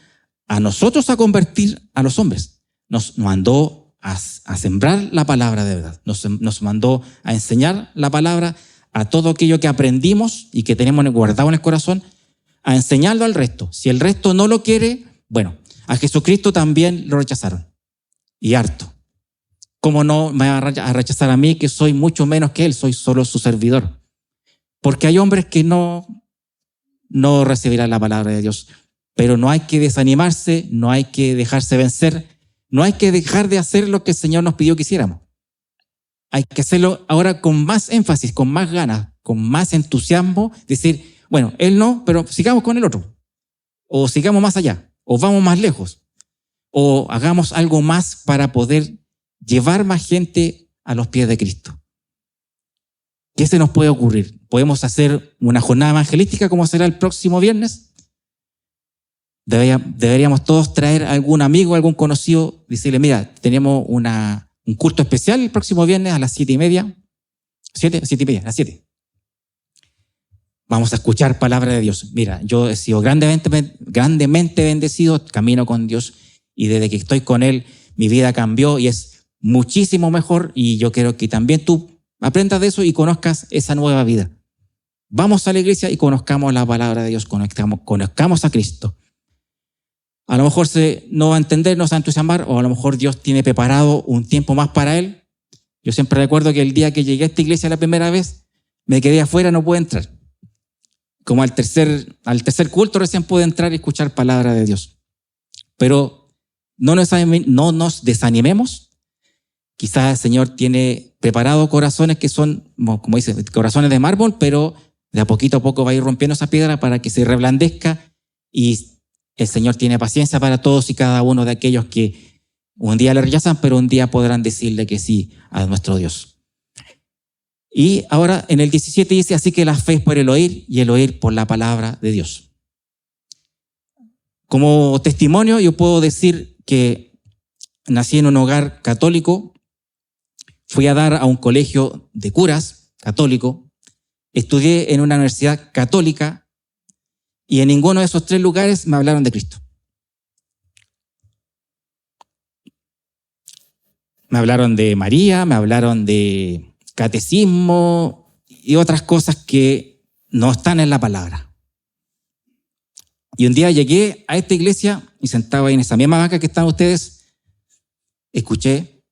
a nosotros a convertir a los hombres, nos mandó a sembrar la palabra de verdad, nos mandó a enseñar la palabra a todo aquello que aprendimos y que tenemos guardado en el corazón, a enseñarlo al resto. Si el resto no lo quiere, bueno, a Jesucristo también lo rechazaron, y harto. ¿Cómo no me va a rechazar a mí, que soy mucho menos que Él, soy solo su servidor? Porque hay hombres que no recibirán la palabra de Dios. Pero no hay que desanimarse, no hay que dejarse vencer, no hay que dejar de hacer lo que el Señor nos pidió que hiciéramos. Hay que hacerlo ahora con más énfasis, con más ganas, con más entusiasmo, decir, bueno, Él no, pero sigamos con el otro. O sigamos más allá, o vamos más lejos, o hagamos algo más para poder llevar más gente a los pies de Cristo. ¿Qué se nos puede ocurrir? ¿Podemos hacer una jornada evangelística como será el próximo viernes? Deberíamos todos traer a algún amigo, algún conocido, decirle, mira, tenemos un un culto especial el próximo viernes a las 7:30. 7:30, a las 7. Vamos a escuchar palabra de Dios. Mira, yo he sido grandemente bendecido, camino con Dios y desde que estoy con Él, mi vida cambió y es muchísimo mejor y yo quiero que también tú aprendas de eso y conozcas esa nueva vida. Vamos a la iglesia y conozcamos la palabra de Dios, conozcamos a Cristo. A lo mejor no va a entender, no se va a entusiasmar, o a lo mejor Dios tiene preparado un tiempo más para Él. Yo siempre recuerdo que el día que llegué a esta iglesia la primera vez, me quedé afuera, no pude entrar. Como al tercer culto recién pude entrar y escuchar palabra de Dios. Pero no nos desanimemos. Quizás el Señor tiene preparado corazones que son, como dice, corazones de mármol, pero de a poco va a ir rompiendo esa piedra para que se reblandezca y el Señor tiene paciencia para todos y cada uno de aquellos que un día le rechazan, pero un día podrán decirle que sí a nuestro Dios. Y ahora en el 17 dice, así que la fe es por el oír y el oír por la palabra de Dios. Como testimonio yo puedo decir que nací en un hogar católico, fui a dar a un colegio de curas católico, estudié en una universidad católica y en ninguno de esos 3 lugares me hablaron de Cristo. Me hablaron de María, me hablaron de catecismo y otras cosas que no están en la palabra. Y un día llegué a esta iglesia y sentado ahí en esa misma banca que están ustedes, escuché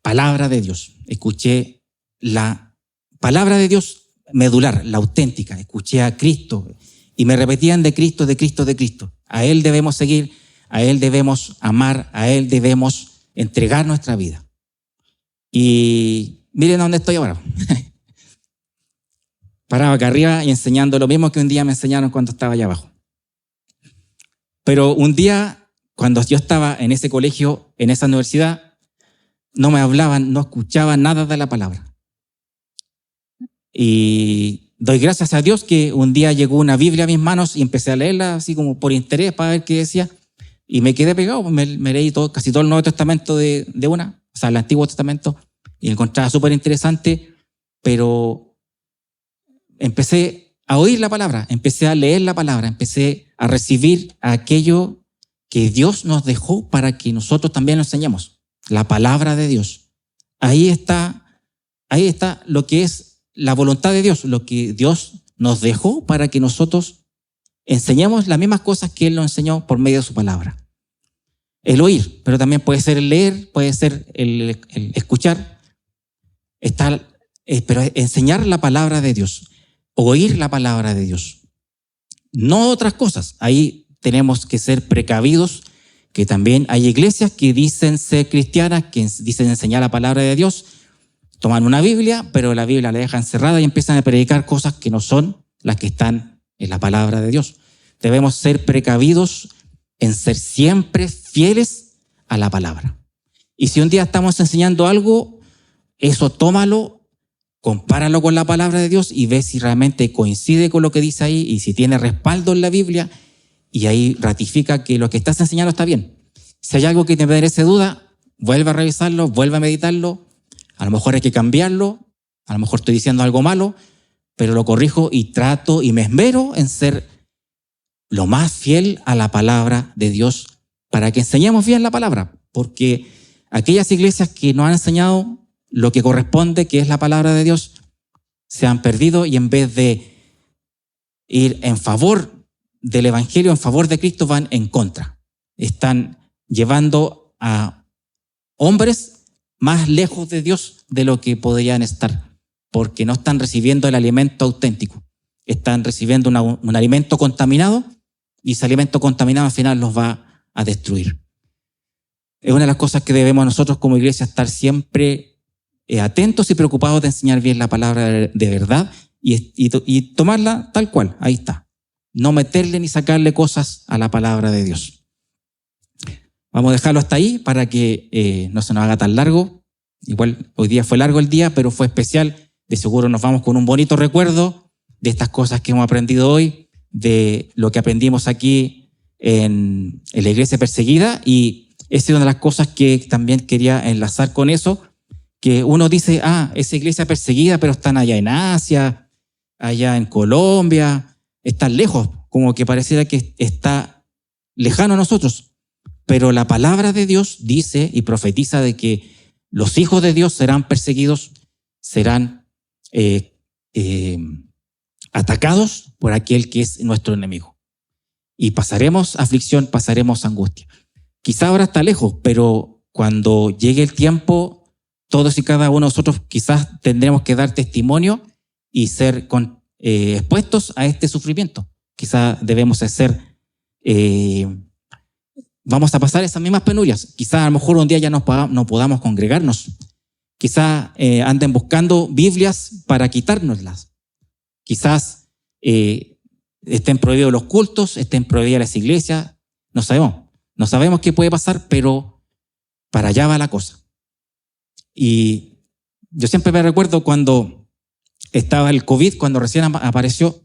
palabra de Dios, escuché la palabra de Dios medular, la auténtica, escuché a Cristo y me repetían de Cristo, de Cristo, de Cristo. A Él debemos seguir, a Él debemos amar, a Él debemos entregar nuestra vida. Y miren dónde estoy ahora. Paraba acá arriba y enseñando lo mismo que un día me enseñaron cuando estaba allá abajo. Pero un día, cuando yo estaba en ese colegio, en esa universidad, no me hablaban, no escuchaban nada de la palabra. Y doy gracias a Dios que un día llegó una Biblia a mis manos y empecé a leerla así como por interés para ver qué decía. Y me quedé pegado, me leí casi todo el Nuevo Testamento de una, o sea, el Antiguo Testamento, y encontraba súper interesante, pero empecé a oír la palabra, empecé a leer la palabra, empecé a recibir aquello que Dios nos dejó para que nosotros también lo enseñemos, la palabra de Dios. Ahí está lo que es la voluntad de Dios, lo que Dios nos dejó para que nosotros enseñemos las mismas cosas que Él nos enseñó por medio de su palabra. El oír, pero también puede ser el leer, puede ser el escuchar, pero enseñar la palabra de Dios, oír la palabra de Dios. No otras cosas. Ahí tenemos que ser precavidos, que también hay iglesias que dicen ser cristianas, que dicen enseñar la palabra de Dios, toman una Biblia, pero la Biblia la dejan cerrada y empiezan a predicar cosas que no son las que están en la palabra de Dios. Debemos ser precavidos en ser siempre fieles a la palabra. Y si un día estamos enseñando algo, eso tómalo, compáralo con la palabra de Dios y ve si realmente coincide con lo que dice ahí y si tiene respaldo en la Biblia, y ahí ratifica que lo que estás enseñando está bien. Si hay algo que te merece duda, vuelve a revisarlo, vuelve a meditarlo. A lo mejor hay que cambiarlo, a lo mejor estoy diciendo algo malo, pero lo corrijo y trato y me esmero en ser lo más fiel a la palabra de Dios para que enseñemos bien la palabra, porque aquellas iglesias que no han enseñado lo que corresponde, que es la palabra de Dios, se han perdido y en vez de ir en favor del evangelio, en favor de Cristo, van en contra. Están llevando a hombres más lejos de Dios de lo que podrían estar, porque no están recibiendo el alimento auténtico. Están recibiendo un alimento contaminado y ese alimento contaminado al final los va a destruir. Es una de las cosas que debemos nosotros como iglesia estar siempre atentos y preocupados de enseñar bien la palabra de verdad y tomarla tal cual, ahí está. No meterle ni sacarle cosas a la palabra de Dios. Vamos a dejarlo hasta ahí para que no se nos haga tan largo. Igual hoy día fue largo el día, pero fue especial. De seguro nos vamos con un bonito recuerdo de estas cosas que hemos aprendido hoy, de lo que aprendimos aquí en la iglesia perseguida y esa es una de las cosas que también quería enlazar con eso, que uno dice, esa iglesia perseguida, pero están allá en Asia, allá en Colombia, están lejos, como que pareciera que está lejano a nosotros. Pero la palabra de Dios dice y profetiza de que los hijos de Dios serán perseguidos, serán atacados por aquel que es nuestro enemigo. Y pasaremos aflicción, pasaremos angustia. Quizá ahora está lejos, pero cuando llegue el tiempo, todos y cada uno de nosotros quizás tendremos que dar testimonio y ser expuestos a este sufrimiento. Quizás debemos ser, vamos a pasar esas mismas penurias. Quizás a lo mejor un día ya no podamos congregarnos. Quizás anden buscando Biblias para quitárnoslas. Quizás estén prohibidos los cultos, estén prohibidas las iglesias. No sabemos qué puede pasar, pero para allá va la cosa. Y yo siempre me recuerdo cuando estaba el COVID, cuando recién apareció,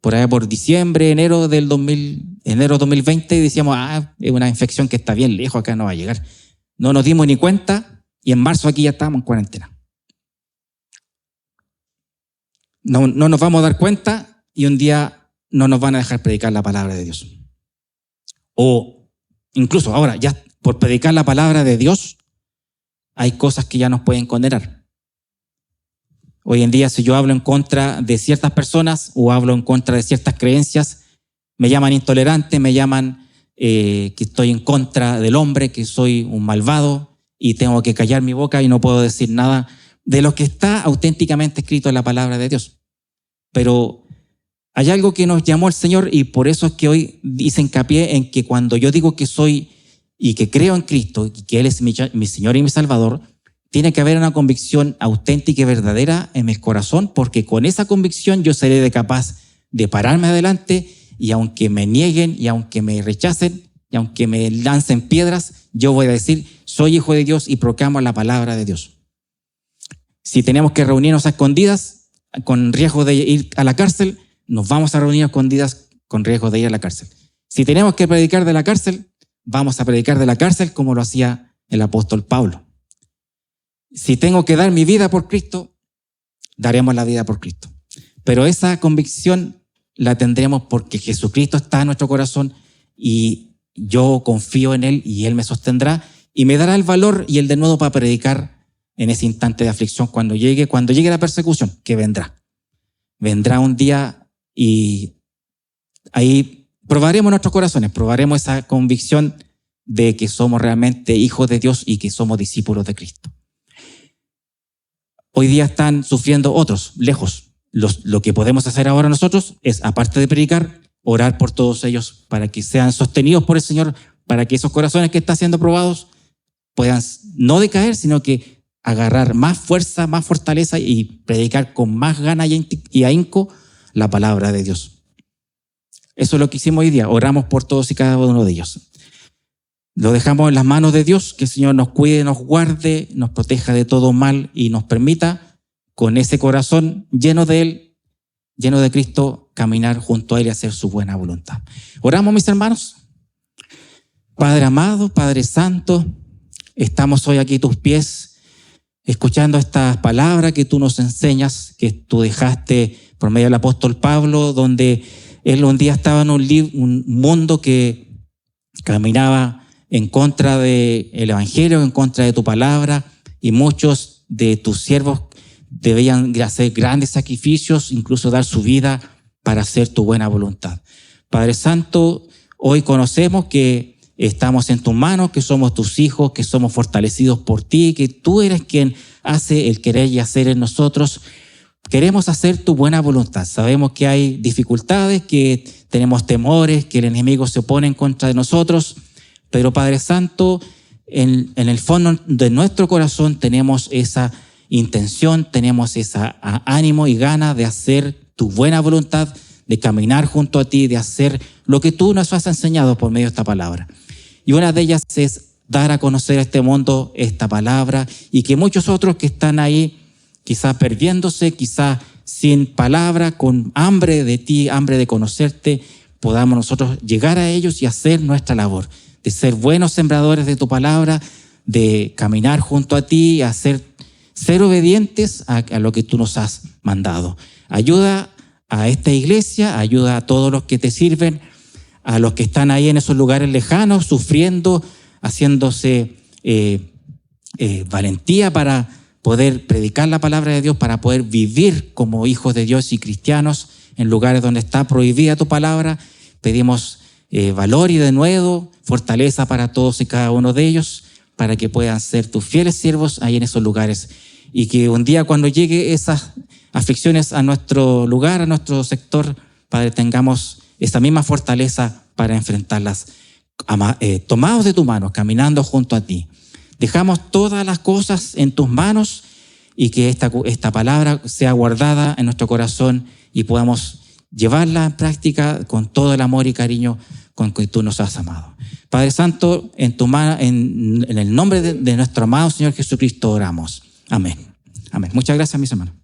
por allá por diciembre, enero 2020, y decíamos, es una infección que está bien lejos, acá no va a llegar. No nos dimos ni cuenta y en marzo aquí ya estábamos en cuarentena. No nos vamos a dar cuenta y un día no nos van a dejar predicar la palabra de Dios. O incluso ahora, ya por predicar la palabra de Dios, hay cosas que ya nos pueden condenar. Hoy en día, si yo hablo en contra de ciertas personas o hablo en contra de ciertas creencias, me llaman intolerante, me llaman que estoy en contra del hombre, que soy un malvado y tengo que callar mi boca y no puedo decir nada de lo que está auténticamente escrito en la palabra de Dios. Pero hay algo que nos llamó el Señor y por eso es que hoy hice hincapié en que cuando yo digo que soy y que creo en Cristo y que Él es mi Señor y mi Salvador, tiene que haber una convicción auténtica y verdadera en mi corazón, porque con esa convicción yo seré capaz de pararme adelante y aunque me nieguen y aunque me rechacen y aunque me lancen piedras, yo voy a decir, soy hijo de Dios y proclamo la palabra de Dios. Si tenemos que reunirnos a escondidas con riesgo de ir a la cárcel, nos vamos a reunir a escondidas con riesgo de ir a la cárcel. Si tenemos que predicar de la cárcel, vamos a predicar de la cárcel como lo hacía el apóstol Pablo. Si tengo que dar mi vida por Cristo, daremos la vida por Cristo. Pero esa convicción la tendremos porque Jesucristo está en nuestro corazón y yo confío en Él y Él me sostendrá y me dará el valor y el denuedo para predicar en ese instante de aflicción cuando llegue la persecución, que vendrá. Vendrá un día y ahí probaremos nuestros corazones, probaremos esa convicción de que somos realmente hijos de Dios y que somos discípulos de Cristo. Hoy día están sufriendo otros, lejos. Lo que podemos hacer ahora nosotros es, aparte de predicar, orar por todos ellos para que sean sostenidos por el Señor, para que esos corazones que están siendo probados puedan no decaer, sino que agarrar más fuerza, más fortaleza y predicar con más ganas y ahínco la palabra de Dios. Eso es lo que hicimos hoy día. Oramos por todos y cada uno de ellos. Lo dejamos en las manos de Dios, que el Señor nos cuide, nos guarde, nos proteja de todo mal y nos permita, con ese corazón lleno de Él, lleno de Cristo, caminar junto a Él y hacer su buena voluntad. Oramos, mis hermanos. Padre amado, Padre santo, estamos hoy aquí a tus pies, escuchando estas palabras que tú nos enseñas, que tú dejaste por medio del apóstol Pablo, donde él un día estaba en un mundo que caminaba en contra del Evangelio, en contra de tu palabra, y muchos de tus siervos debían hacer grandes sacrificios, incluso dar su vida para hacer tu buena voluntad. Padre Santo, hoy conocemos que estamos en tus manos, que somos tus hijos, que somos fortalecidos por ti, que tú eres quien hace el querer y hacer en nosotros. Queremos hacer tu buena voluntad. Sabemos que hay dificultades, que tenemos temores, que el enemigo se opone en contra de nosotros, pero Padre Santo, en el fondo de nuestro corazón tenemos esa intención, tenemos ese ánimo y ganas de hacer tu buena voluntad, de caminar junto a ti, de hacer lo que tú nos has enseñado por medio de esta palabra. Y una de ellas es dar a conocer a este mundo esta palabra y que muchos otros que están ahí, quizás perdiéndose, quizás sin palabra, con hambre de ti, hambre de conocerte, podamos nosotros llegar a ellos y hacer nuestra labor de ser buenos sembradores de tu palabra, de caminar junto a ti, a ser obedientes a lo que tú nos has mandado. Ayuda a esta iglesia, ayuda a todos los que te sirven, a los que están ahí en esos lugares lejanos, sufriendo, haciéndose valentía para poder predicar la palabra de Dios, para poder vivir como hijos de Dios y cristianos en lugares donde está prohibida tu palabra. Pedimos valor y denuedo, fortaleza para todos y cada uno de ellos, para que puedan ser tus fieles siervos ahí en esos lugares. Y que un día, cuando llegue esas aflicciones a nuestro lugar, a nuestro sector, Padre, tengamos esa misma fortaleza para enfrentarlas, tomados de tu mano, caminando junto a ti. Dejamos todas las cosas en tus manos y que esta palabra sea guardada en nuestro corazón y podamos llevarla en práctica con todo el amor y cariño con que tú nos has amado. Padre Santo, en el nombre de nuestro amado Señor Jesucristo oramos. Amén. Amén. Muchas gracias, mis hermanos.